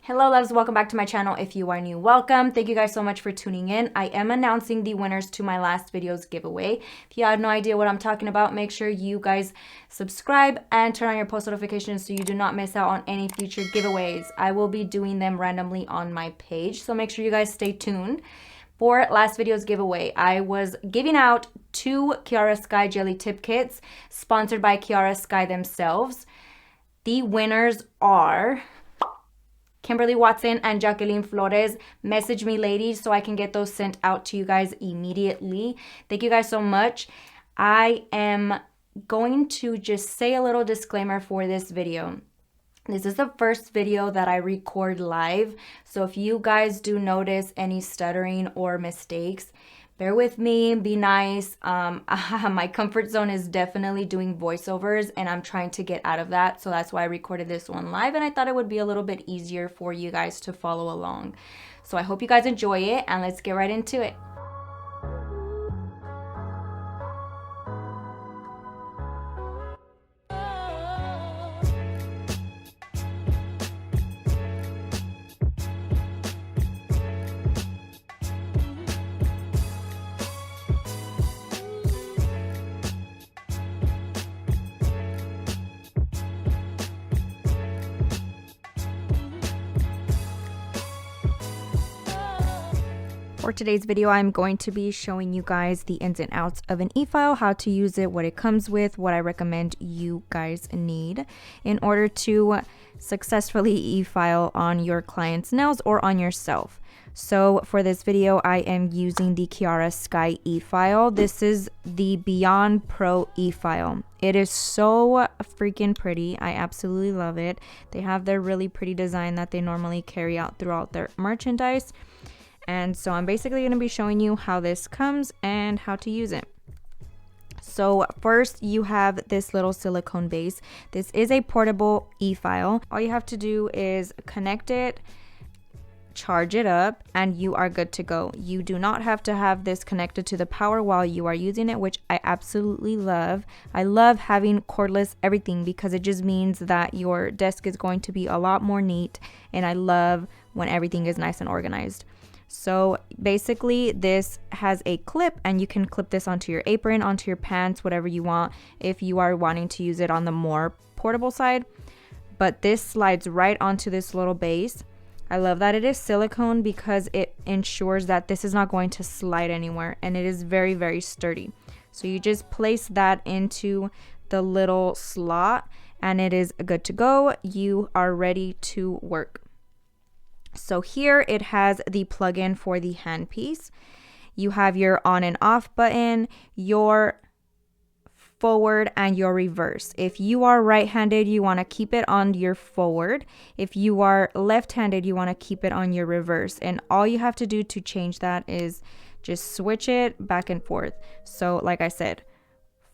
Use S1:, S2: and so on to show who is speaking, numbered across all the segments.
S1: Hello loves, welcome back to my channel. If you are new, welcome. Thank you guys so much for tuning in. I am announcing the winners to my last video's giveaway. If you have no idea what I'm talking about, make sure you guys subscribe and turn on your post notifications so you do not miss out on any future giveaways. I will be doing them randomly on my page, so make sure you guys stay tuned. For last video's giveaway, I was giving out 2 Kiara Sky jelly tip kits sponsored by Kiara Sky themselves. The winners are Kimberly Watson and Jacqueline Flores. Message me, ladies, so I can get those sent out to you guys immediately. Thank you guys so much. I am going to just say a little disclaimer for this video. This is the first video that I record live, so if you guys do notice any stuttering or mistakes, bear with me, be nice. My comfort zone is definitely doing voiceovers, and I'm trying to get out of that, so that's why I recorded this one live, and I thought it would be a little bit easier for you guys to follow along. So I hope you guys enjoy it, and let's get right into it. For today's video, I'm going to be showing you guys the ins and outs of an e-file, how to use it, what it comes with, what I recommend you guys need in order to successfully e-file on your client's nails or on yourself. So for this video, I am using the Kiara Sky e-file. This is the Beyond Pro e-file. It is so freaking pretty. I absolutely love it. They have their really pretty design that they normally carry out throughout their merchandise. And so I'm basically going to be showing you how this comes and how to use it. So first you have this little silicone base. This is a portable e-file. All you have to do is connect it, charge it up, and you are good to go. You do not have to have this connected to the power while you are using it, which I absolutely love. I love having cordless everything because it just means that your desk is going to be a lot more neat, and I love when everything is nice and organized. So basically this has a clip, and you can clip this onto your apron, onto your pants, whatever you want if you are wanting to use it on the more portable side. But this slides right onto this little base. I love that it is silicone because it ensures that this is not going to slide anywhere, and it is very, very sturdy. So you just place that into the little slot and it is good to go. You are ready to work. So here it has the plug-in for the handpiece. You have your on and off button, your forward and your reverse. If you are right-handed, you want to keep it on your forward. If you are left-handed, you want to keep it on your reverse. And all you have to do to change that is just switch it back and forth. So like I said,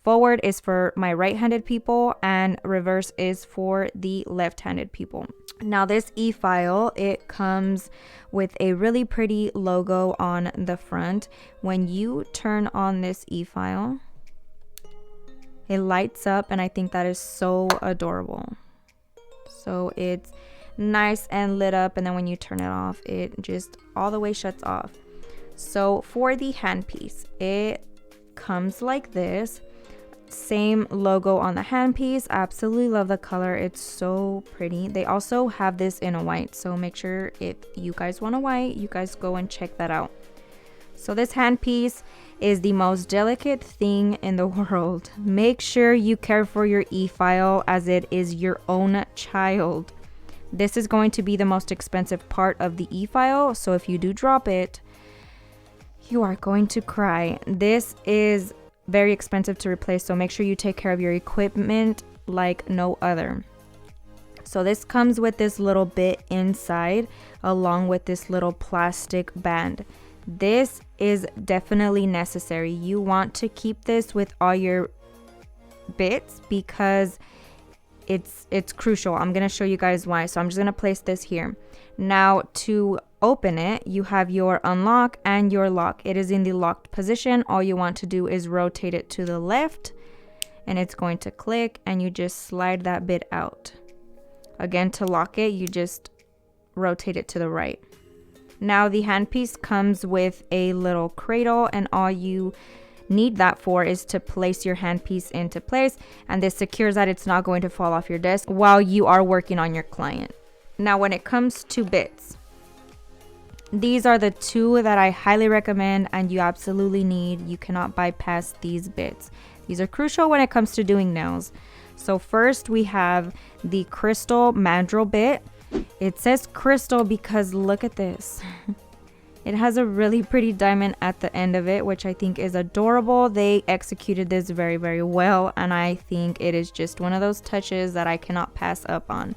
S1: forward is for my right-handed people and reverse is for the left-handed people. Now this e-file, it comes with a really pretty logo on the front. When you turn on this e-file, it lights up, and I think that is so adorable. So it's nice and lit up, and then when you turn it off, it just all the way shuts off. So for the handpiece, it comes like this. Same logo on the handpiece. I absolutely love the color. It's so pretty. They also have this in a white, so make sure if you guys want a white, you guys go and check that out. So this handpiece is the most delicate thing in the world. Make sure you care for your e-file as it is your own child. This is going to be the most expensive part of the e-file, so if you do drop it, you are going to cry. This is very expensive to replace, so make sure you take care of your equipment like no other. So this comes with this little bit inside along with this little plastic band. This is definitely necessary. You want to keep this with all your bits because it's crucial. I'm going to show you guys why. So I'm just going to place this here. Now to open it, you have your unlock and your lock. It is in the locked position. All you want to do is rotate it to the left and it's going to click, and you just slide that bit out. Again, to lock it, you just rotate it to the right. Now the handpiece comes with a little cradle, and all you need that for is to place your handpiece into place, and this secures that it's not going to fall off your desk while you are working on your client. Now when it comes to bits, these are the two that I highly recommend and you absolutely need. You cannot bypass these bits. These are crucial when it comes to doing nails. So first we have the crystal mandrel bit. It says crystal because look at this. It has a really pretty diamond at the end of it, which I think is adorable. They executed this very, very well, and I think it is just one of those touches that I cannot pass up on.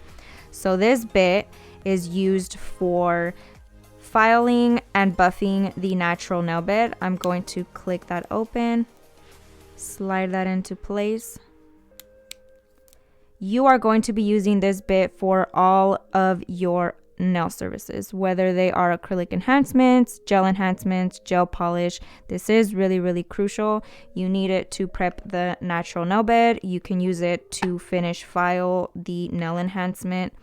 S1: So this bit is used for filing and buffing the natural nail bed. I'm going to click that open, slide that into place. You are going to be using this bit for all of your nail services, whether they are acrylic enhancements, gel polish. This is really, really crucial. You need it to prep the natural nail bed. You can use it to finish file the nail enhancement.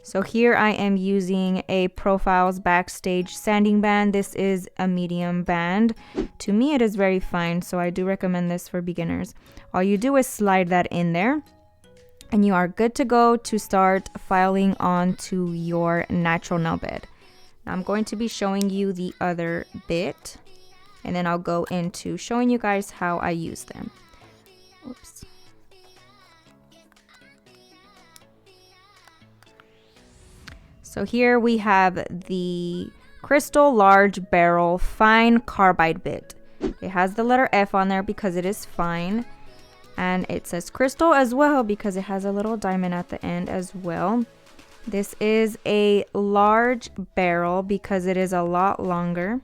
S1: So here I am using a Profiles Backstage sanding band. This is a medium band. To me it is very fine, so I do recommend this for beginners. All you do is slide that in there and you are good to go to start filing onto your natural nail bed. Now I'm going to be showing you the other bit, and then I'll go into showing you guys how I use them. Oops. So here we have the crystal large barrel fine carbide bit. It has the letter F on there because it is fine. And it says crystal as well because it has a little diamond at the end as well. This is a large barrel because it is a lot longer.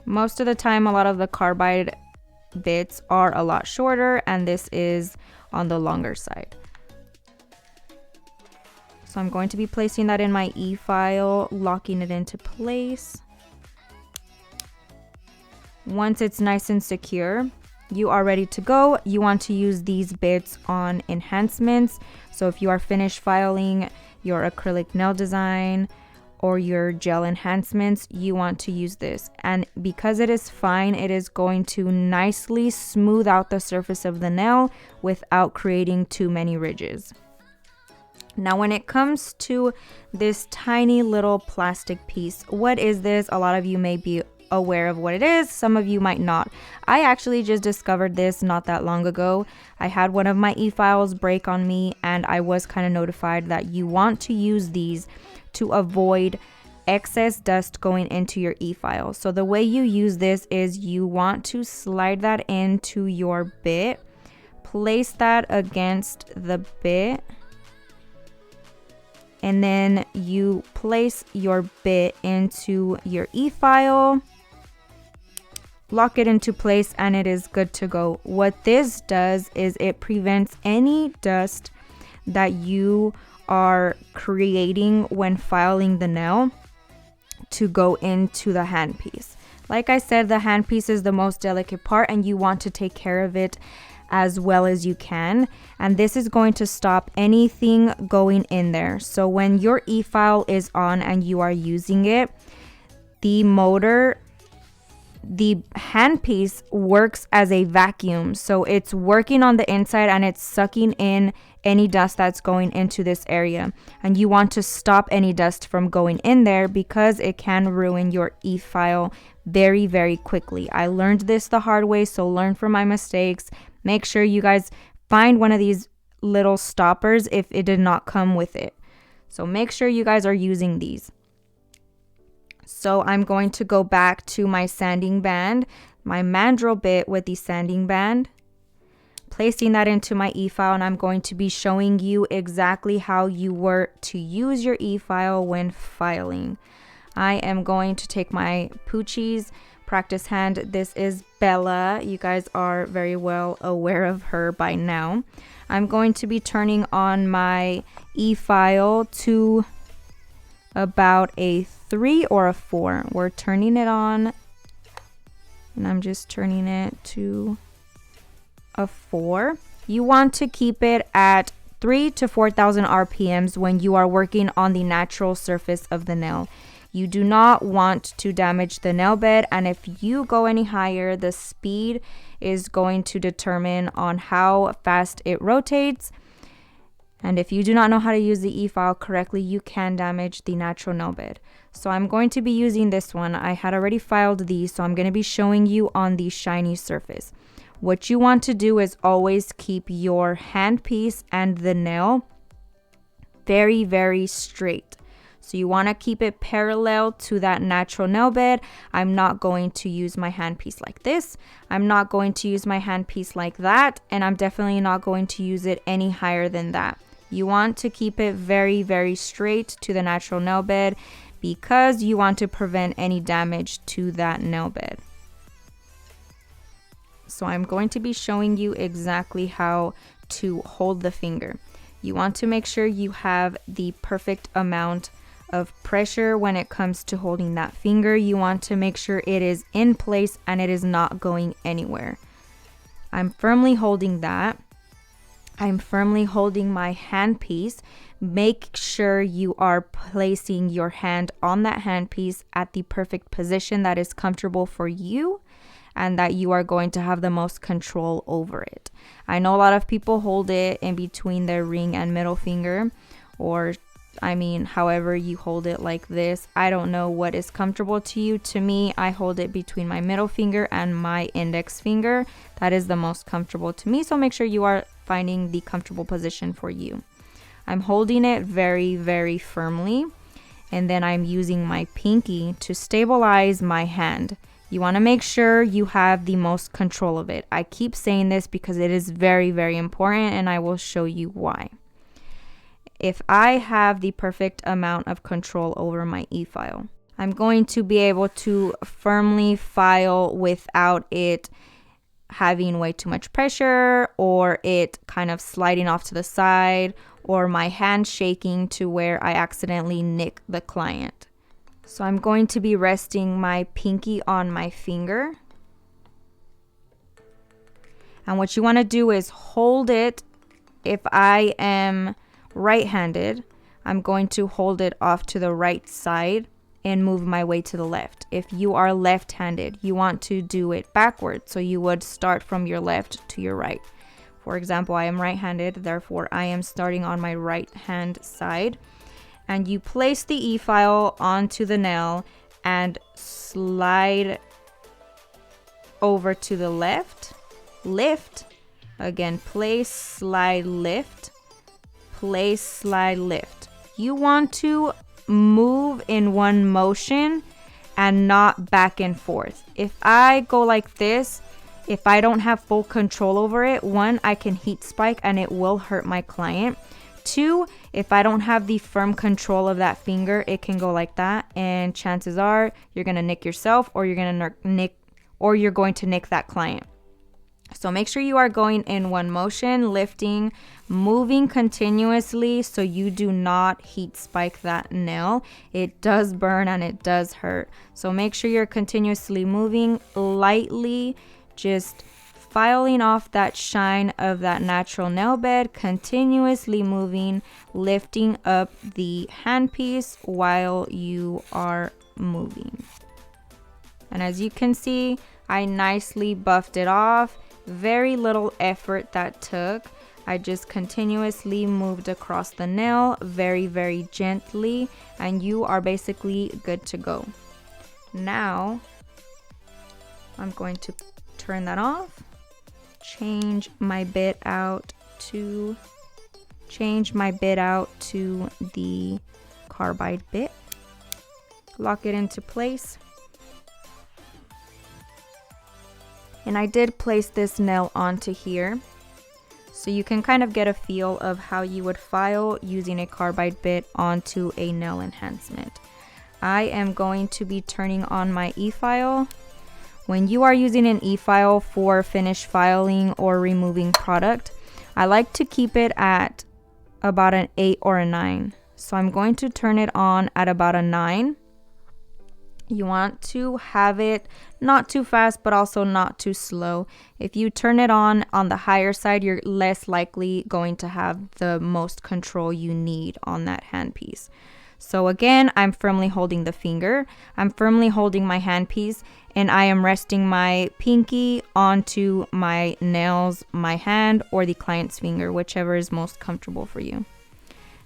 S1: Most of the time, a lot of the carbide bits are a lot shorter, and this is on the longer side. So I'm going to be placing that in my e-file, locking it into place. Once it's nice and secure, you are ready to go. You want to use these bits on enhancements. So if you are finished filing your acrylic nail design or your gel enhancements, you want to use this. And because it is fine, it is going to nicely smooth out the surface of the nail without creating too many ridges. Now when it comes to this tiny little plastic piece, what is this? A lot of you may be aware of what it is, some of you might not. I actually just discovered this not that long ago. I had one of my e-files break on me, and I was kind of notified that you want to use these to avoid excess dust going into your e-file. So the way you use this is you want to slide that into your bit, place that against the bit, and then you place your bit into your e-file, lock it into place, and it is good to go. What this does is it prevents any dust that you are creating when filing the nail to go into the handpiece. Like I said, the handpiece is the most delicate part and you want to take care of it as well as you can, and this is going to stop anything going in there. So when your e-file is on and you are using it, the handpiece works as a vacuum. So it's working on the inside and it's sucking in any dust that's going into this area, and you want to stop any dust from going in there because it can ruin your e-file very, very quickly. I learned this the hard way, so learn from my mistakes. Make sure you guys find one of these little stoppers if it did not come with it. So make sure you guys are using these. So I'm going to go back to my sanding band, my mandrel bit with the sanding band, placing that into my e-file, and I'm going to be showing you exactly how you were to use your e-file when filing. I am going to take my Poochiez Practice hand. This is Bella. You guys are very well aware of her by now. I'm going to be turning on my e-file to about a 3 or a 4. We're turning it on, and I'm just turning it to a 4. You want to keep it at 3,000 to 4,000 RPMs when you are working on the natural surface of the nail. You do not want to damage the nail bed, and if you go any higher, the speed is going to determine on how fast it rotates. And if you do not know how to use the e-file correctly, you can damage the natural nail bed. So I'm going to be using this one. I had already filed these, so I'm going to be showing you on the shiny surface. What you want to do is always keep your handpiece and the nail very, very straight. So you want to keep it parallel to that natural nail bed. I'm not going to use my handpiece like this. I'm not going to use my handpiece like that. And I'm definitely not going to use it any higher than that. You want to keep it very, very straight to the natural nail bed because you want to prevent any damage to that nail bed. So I'm going to be showing you exactly how to hold the finger. You want to make sure you have the perfect amount of pressure when it comes to holding that finger. You want to make sure it is in place and it is not going anywhere. I'm firmly holding that. I'm firmly holding my handpiece. Make sure you are placing your hand on that handpiece at the perfect position that is comfortable for you and that you are going to have the most control over it. I know a lot of people hold it in between their ring and middle finger, or however you hold it like this. I don't know what is comfortable to you. To me, I hold it between my middle finger and my index finger. That is the most comfortable to me. So make sure you are finding the comfortable position for you. I'm holding it very, very firmly. And then I'm using my pinky to stabilize my hand. You want to make sure you have the most control of it. I keep saying this because it is very, very important, and I will show you why. If I have the perfect amount of control over my e-file, I'm going to be able to firmly file without it having way too much pressure or it kind of sliding off to the side or my hand shaking to where I accidentally nick the client. So I'm going to be resting my pinky on my finger. And what you want to do is hold it. If I am right-handed, I'm going to hold it off to the right side and move my way to the left. If you are left-handed, you want to do it backwards. So you would start from your left to your right. For example, I am right-handed, therefore I am starting on my right-hand side. And you place the e-file onto the nail and slide over to the left, lift, again, place, slide, lift, place, slide, lift. You want to move in one motion and not back and forth. If I go like this, if I don't have full control over it, one, I can heat spike and it will hurt my client. Two, if I don't have the firm control of that finger, it can go like that, and chances are you're gonna nick yourself, or you're gonna going to nick that client. So make sure you are going in one motion, lifting, moving continuously so you do not heat spike that nail. It does burn and it does hurt. So make sure you're continuously moving lightly, just filing off that shine of that natural nail bed, continuously moving, lifting up the handpiece while you are moving. And as you can see, I nicely buffed it off. Very little effort that took. I just continuously moved across the nail very, very gently, and you are basically good to go. Now, I'm going to turn that off. Change my bit out to the carbide bit. Lock it into place. And I did place this nail onto here, so you can kind of get a feel of how you would file using a carbide bit onto a nail enhancement. I am going to be turning on my e-file. When you are using an e-file for finish filing or removing product, I like to keep it at about an 8 or a 9. So I'm going to turn it on at about a 9. You want to have it not too fast, but also not too slow. If you turn it on the higher side, you're less likely going to have the most control you need on that handpiece. So again, I'm firmly holding the finger. I'm firmly holding my handpiece, and I am resting my pinky onto my nails, my hand, or the client's finger, whichever is most comfortable for you.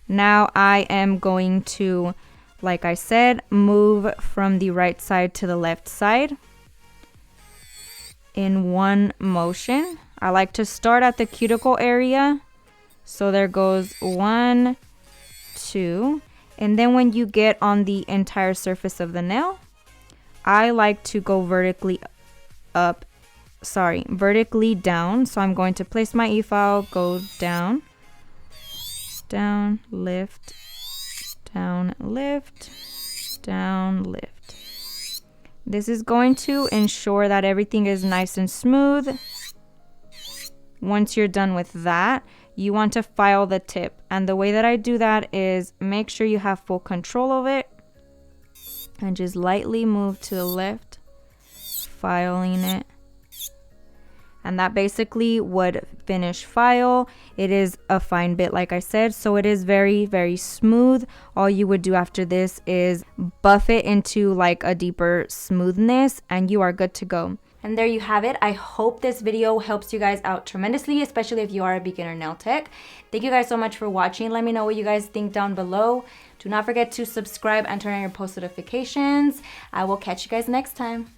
S1: Now I am going to, like I said, move from the right side to the left side in one motion. I like to start at the cuticle area. So there goes 1, 2. And then when you get on the entire surface of the nail, I like to go vertically down. So I'm going to place my e-file, go down, down, lift, down, lift, down, lift. This is going to ensure that everything is nice and smooth. Once you're done with that, you want to file the tip. And the way that I do that is make sure you have full control of it and just lightly move to the left, filing it. And that basically would finish file. It is a fine bit, like I said, so it is very, very smooth. All you would do after this is buff it into like a deeper smoothness, and you are good to go. And there you have it. I hope this video helps you guys out tremendously, especially if you are a beginner nail tech. Thank you guys so much for watching. Let me know what you guys think down below. Do not forget to subscribe and turn on your post notifications. I will catch you guys next time.